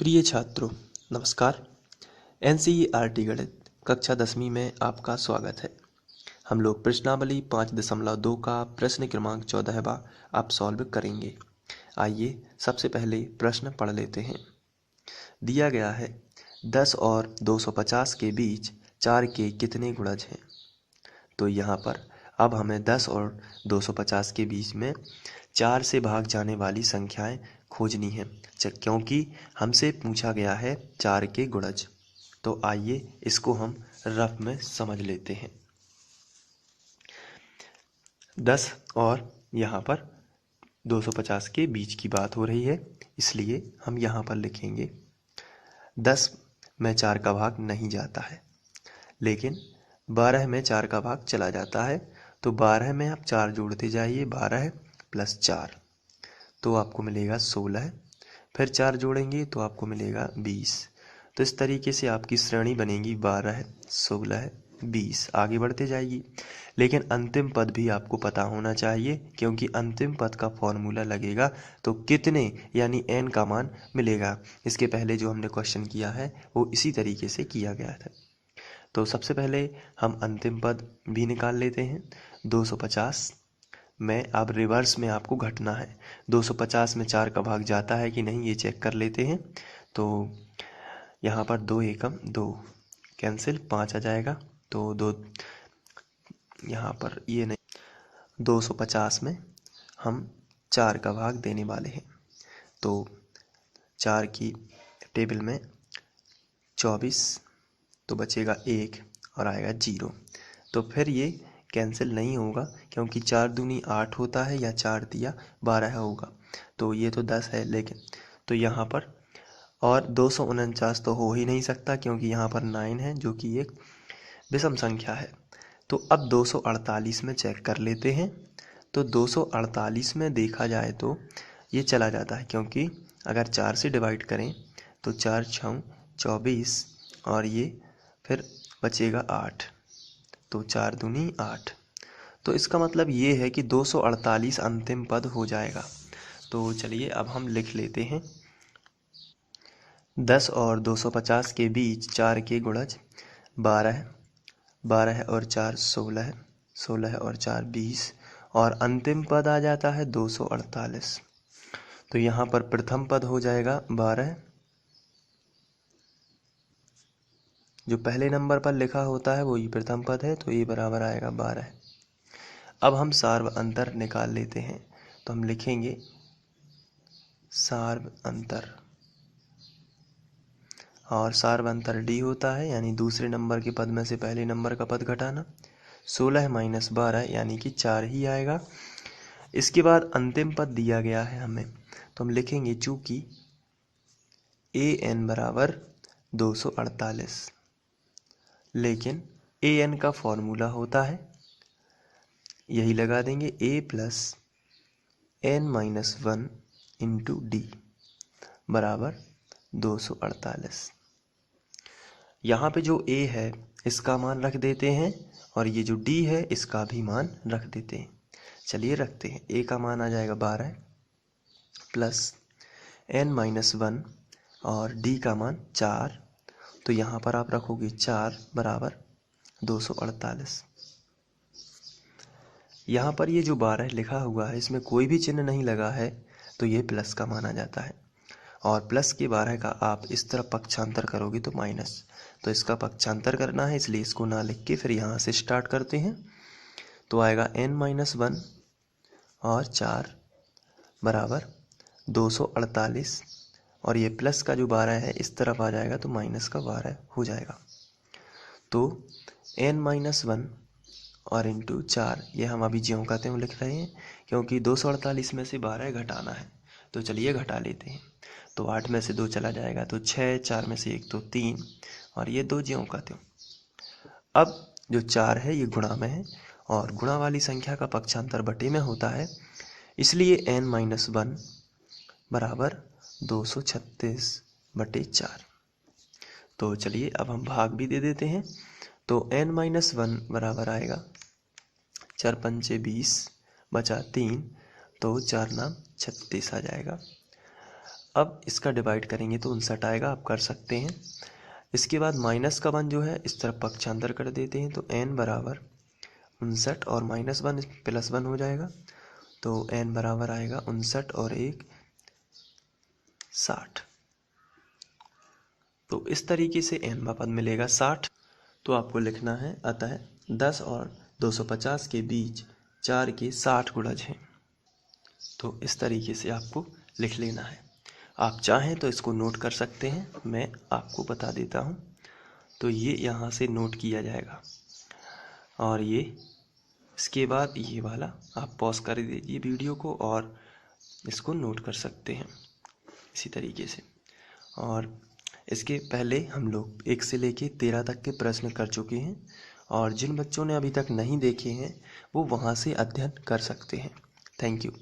प्रिय छात्रों, नमस्कार। एनसीईआरटी गणित कक्षा 10वीं में आपका स्वागत है। हम लोग प्रश्नावली 5.2 का प्रश्न क्रमांक 14वां आप सॉल्व करेंगे। आइए सबसे पहले प्रश्न पढ़ लेते हैं। दिया गया है 10 और 250 के बीच 4 के कितने गुणज हैं। तो यहाँ पर अब हमें 10 और 250 के बीच में 4 से भाग जाने वाली संख्याएं खोजनी है, क्योंकि हमसे पूछा गया है 4 के गुणज। तो आइए इसको हम रफ में समझ लेते हैं। 10 और यहाँ पर 250 के बीच की बात हो रही है, इसलिए हम यहाँ पर लिखेंगे 10 में 4 का भाग नहीं जाता है, लेकिन 12 में 4 का भाग चला जाता है। तो 12 में आप 4 जोड़ते जाइए, 12 + 4 तो आपको मिलेगा 16। फिर 4 जोड़ेंगे तो आपको मिलेगा 20। तो इस तरीके से आपकी श्रेणी बनेगी 12, 16, 20 आगे बढ़ते जाएगी। लेकिन अंतिम पद भी आपको पता होना चाहिए, क्योंकि अंतिम पद का फॉर्मूला लगेगा तो कितने यानी n का मान मिलेगा। इसके पहले जो हमने क्वेश्चन किया है वो इसी तरीके से किया गया था। तो सबसे पहले हम अंतिम पद भी निकाल लेते हैं। 250 में अब रिवर्स में आपको घटना है। 250 में 4 का भाग जाता है कि नहीं, ये चेक कर लेते हैं। तो यहाँ पर 2 एकम 2 कैंसिल, 5 आ जाएगा। तो 2 यहाँ पर ये नहीं, 250 में हम 4 का भाग देने वाले हैं। तो 4 की टेबल में 24 तो बचेगा 1 और आएगा 0। तो फिर ये कैंसिल नहीं होगा, क्योंकि 4 दूनी 8 होता है, या 4 दिया 12 होगा। तो ये तो 10 है, लेकिन तो यहाँ पर और 249 तो हो ही नहीं सकता, क्योंकि यहाँ पर 9 है जो कि एक विषम संख्या है। तो अब 248 में चेक कर लेते हैं। तो 248 में देखा जाए तो ये चला जाता है, क्योंकि अगर 4 से डिवाइड करें तो 4 × 6 = 24 और ये फिर बचेगा 8। तो 4 दूनी 8। तो इसका मतलब ये है कि 248 अंतिम पद हो जाएगा। तो चलिए अब हम लिख लेते हैं। 10 और 250 के बीच 4 के गुणज 12, 12 और 4 16, 16 और 4 20 और अंतिम पद आ जाता है 248। तो यहाँ पर प्रथम पद हो जाएगा 12, जो पहले नंबर पर लिखा होता है वही प्रथम पद है, तो ये बराबर आएगा 12। अब हम सार्व अंतर निकाल लेते हैं। तो हम लिखेंगे सार्व अंतर, और सार्व अंतर d होता है, यानी दूसरे नंबर के पद में से पहले नंबर का पद घटाना। 16 - 12 यानी कि 4 ही आएगा। इसके बाद अंतिम पद दिया गया है हमें, तो हम लिखेंगे चूंकि an बराबर 248, लेकिन an का फॉर्मूला होता है, यही लगा देंगे a + n - 1 × d बराबर 248। यहाँ पे जो a है इसका मान रख देते हैं, और ये जो d है इसका भी मान रख देते हैं। चलिए रखते हैं। a का मान आ जाएगा 12 + n - 1 और d का मान 4। तो यहाँ पर आप रखोगे 4 बराबर 248। यहाँ पर ये जो 12 लिखा हुआ है इसमें कोई भी चिन्ह नहीं लगा है, तो ये प्लस का माना जाता है। और प्लस के 12 का आप इस तरफ पक्षांतर करोगे तो माइनस। तो इसका पक्षांतर करना है, इसलिए इसको ना लिख के फिर यहाँ से स्टार्ट करते हैं। तो आएगा n - 1 और 4 बराबर 248, और ये प्लस का जो 12 है इस तरफ आ जाएगा तो माइनस का 12 हो जाएगा। तो n - 1 और इंटू 4, ये हम अभी ज्यों का त्यों लिख रहे हैं, क्योंकि 248 में से 12 घटाना है। तो चलिए घटा लेते हैं। तो 8 में से 2 चला जाएगा तो 6, 4 में से 1 तो 3, और ये 2 ज्यों का त्यों। अब जो 4 है ये गुणा में है, और गुणा वाली संख्या का पक्षांतर बटे में होता है, इसलिए n - 1 बराबर 236/4। तो चलिए अब हम भाग भी दे देते हैं। तो n - 1 बराबर आएगा 4 × 5 = 20 बचा 3, तो 4 × 9 = 36 आ जाएगा। अब इसका डिवाइड करेंगे तो 59 आएगा, आप कर सकते हैं। इसके बाद माइनस का 1 जो है इस तरफ पक्षांतर कर देते हैं, तो n बराबर 59 और -1 +1 हो जाएगा, तो n बराबर आएगा 59 और 1 60। तो इस तरीके से n पद मिलेगा 60। तो आपको लिखना है, अतः 10 और 250 के बीच 4 के 60 गुणज हैं। तो इस तरीके से आपको लिख लेना है। आप चाहें तो इसको नोट कर सकते हैं, मैं आपको बता देता हूँ। तो ये यहाँ से नोट किया जाएगा और ये इसके बाद ये वाला आप पॉज कर दीजिए वीडियो को और इसको नोट कर सकते हैं इसी तरीके से। और इसके पहले हम लोग 1 से लेके 13 तक के प्रश्न कर चुके हैं, और जिन बच्चों ने अभी तक नहीं देखे हैं वो वहाँ से अध्ययन कर सकते हैं। Thank you.